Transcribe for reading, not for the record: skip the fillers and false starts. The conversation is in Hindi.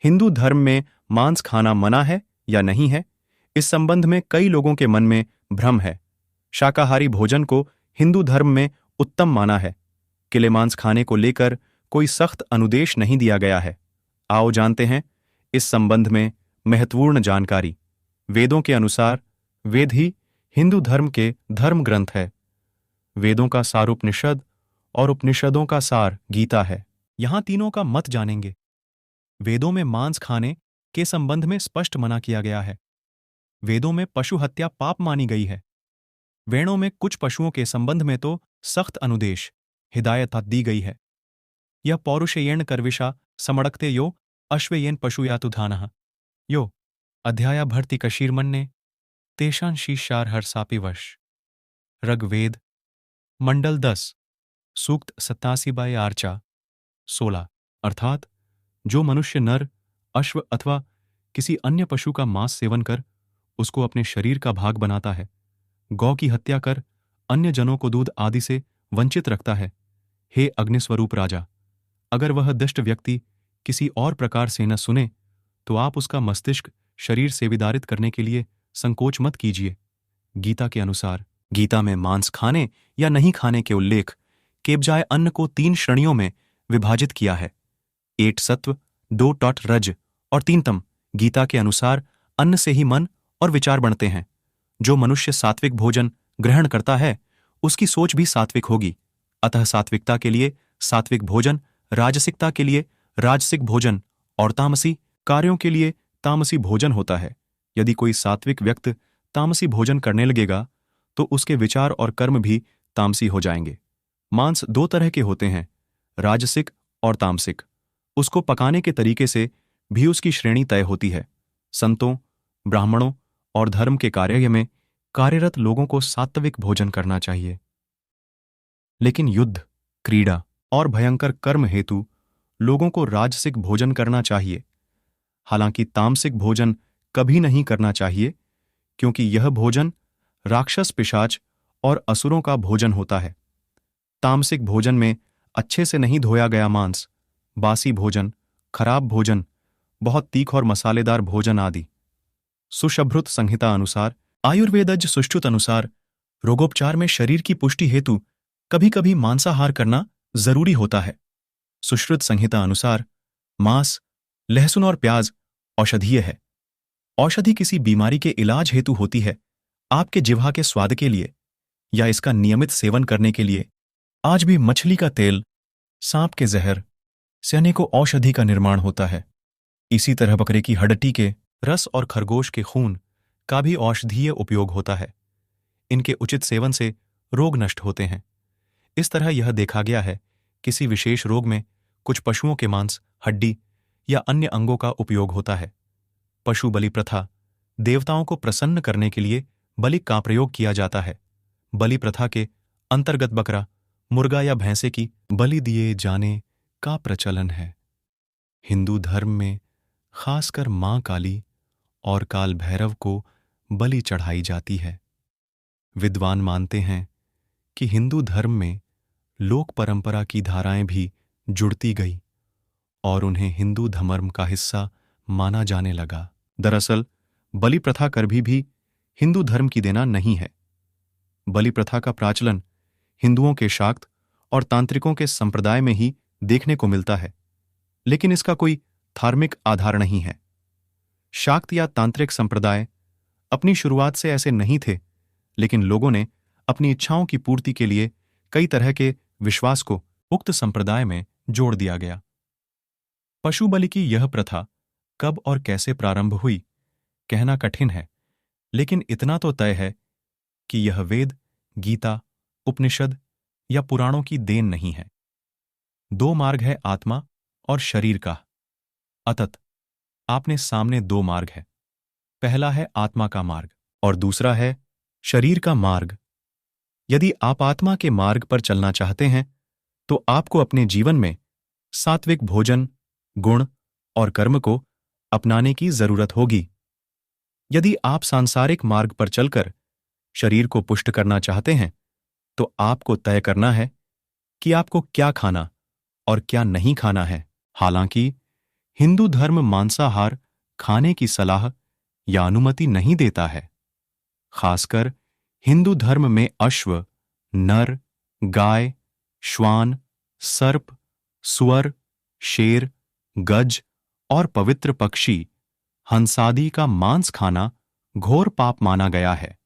हिंदू धर्म में मांस खाना मना है या नहीं है? इस संबंध में कई लोगों के मन में भ्रम है। शाकाहारी भोजन को हिंदू धर्म में उत्तम माना है। किले मांस खाने को लेकर कोई सख्त अनुदेश नहीं दिया गया है। आओ जानते हैं इस संबंध में महत्वपूर्ण जानकारी। वेदों के अनुसार वेद ही हिंदू धर्म के धर्म ग्रंथ है। वेदों का सार उपनिषद और उपनिषदों का सार गीता है। यहां तीनों का मत जानेंगे। वेदों में मांस खाने के संबंध में स्पष्ट मना किया गया है। वेदों में पशु हत्या पाप मानी गई है। वेणों में कुछ पशुओं के संबंध में तो सख्त अनुदेश हिदायत दी गई है। यह पौरुषेयेण करविषा समड़कते यो अश्वयेन पशुयातु धानः यो अध्याया भर्ति कशीर्मन्ने तेषां शीशार हर्षापि वश। ऋग्वेद मंडल 10 सूक्त 87 आर्चा 16। अर्थात जो मनुष्य नर, अश्व अथवा किसी अन्य पशु का मांस सेवन कर उसको अपने शरीर का भाग बनाता है, गौ की हत्या कर अन्य जनों को दूध आदि से वंचित रखता है, हे अग्निस्वरूप राजा, अगर वह दुष्ट व्यक्ति किसी और प्रकार से न सुने तो आप उसका मस्तिष्क शरीर से विदारित करने के लिए संकोच मत कीजिए। गीता के अनुसार गीता में मांस खाने या नहीं खाने के उल्लेख के बजाय अन्न को 3 श्रेणियों में विभाजित किया है। 8 सत्व, 2 रज और 3 तम। गीता के अनुसार अन्न से ही मन और विचार बनते हैं। जो मनुष्य सात्विक भोजन ग्रहण करता है उसकी सोच भी सात्विक होगी। अतः सात्विकता के लिए सात्विक भोजन, राजसिकता के लिए राजसिक भोजन और तामसी कार्यों के लिए तामसी भोजन होता है। यदि कोई सात्विक व्यक्ति तामसी भोजन करने लगेगा तो उसके विचार और कर्म भी तामसी हो जाएंगे। मांस 2 तरह के होते हैं, राजसिक और तामसिक। उसको पकाने के तरीके से भी उसकी श्रेणी तय होती है। संतों, ब्राह्मणों और धर्म के कार्य में कार्यरत लोगों को सात्विक भोजन करना चाहिए, लेकिन युद्ध, क्रीड़ा और भयंकर कर्म हेतु लोगों को राजसिक भोजन करना चाहिए। हालांकि तामसिक भोजन कभी नहीं करना चाहिए, क्योंकि यह भोजन राक्षस, पिशाच और असुरों का भोजन होता है। तामसिक भोजन में अच्छे से नहीं धोया गया मांस, बासी भोजन, खराब भोजन, बहुत तीख और मसालेदार भोजन आदि। सुश्रुत संहिता अनुसार, आयुर्वेदज सुश्रुत अनुसार रोगोपचार में शरीर की पुष्टि हेतु कभी कभी मांसाहार करना जरूरी होता है। सुश्रुत संहिता अनुसार मांस, लहसुन और प्याज औषधीय है। औषधि किसी बीमारी के इलाज हेतु होती है, आपके जिह्वा के स्वाद के लिए या इसका नियमित सेवन करने के लिए। आज भी मछली का तेल, सांप के जहर से अनेकों औषधि का निर्माण होता है। इसी तरह बकरे की हड्डी के रस और खरगोश के खून का भी औषधीय उपयोग होता है। इनके उचित सेवन से रोग नष्ट होते हैं। इस तरह यह देखा गया है किसी विशेष रोग में कुछ पशुओं के मांस, हड्डी या अन्य अंगों का उपयोग होता है। पशु बलि प्रथा, देवताओं को प्रसन्न करने के लिए बलि का प्रयोग किया जाता है। बलि प्रथा के अंतर्गत बकरा, मुर्गा या भैंसे की बलि दिए जाने का प्रचलन है। हिंदू धर्म में खासकर मां काली और काल भैरव को बलि चढ़ाई जाती है। विद्वान मानते हैं कि हिंदू धर्म में लोक परंपरा की धाराएं भी जुड़ती गई और उन्हें हिंदू धर्म का हिस्सा माना जाने लगा। दरअसल बलि प्रथा कभी भी हिंदू धर्म की देना नहीं है। बलि प्रथा का प्रचलन हिंदुओं के शाक्त और तांत्रिकों के संप्रदाय में ही देखने को मिलता है, लेकिन इसका कोई धार्मिक आधार नहीं है। शाक्त या तांत्रिक संप्रदाय अपनी शुरुआत से ऐसे नहीं थे, लेकिन लोगों ने अपनी इच्छाओं की पूर्ति के लिए कई तरह के विश्वास को उक्त संप्रदाय में जोड़ दिया गया। पशु बलि की यह प्रथा कब और कैसे प्रारंभ हुई कहना कठिन है, लेकिन इतना तो तय है कि यह वेद, गीता, उपनिषद या पुराणों की देन नहीं है। 2 मार्ग है आत्मा और शरीर का। अतत आपने सामने 2 मार्ग है। पहला है आत्मा का मार्ग और दूसरा है शरीर का मार्ग। यदि आप आत्मा के मार्ग पर चलना चाहते हैं तो आपको अपने जीवन में सात्विक भोजन, गुण और कर्म को अपनाने की जरूरत होगी। यदि आप सांसारिक मार्ग पर चलकर शरीर को पुष्ट करना चाहते हैं तो आपको तय करना है कि आपको क्या खाना और क्या नहीं खाना है। हालांकि हिंदू धर्म मांसाहार खाने की सलाह या अनुमति नहीं देता है। खासकर हिंदू धर्म में अश्व, नर, गाय, श्वान, सर्प, सुअर, शेर, गज और पवित्र पक्षी हंसादि का मांस खाना घोर पाप माना गया है।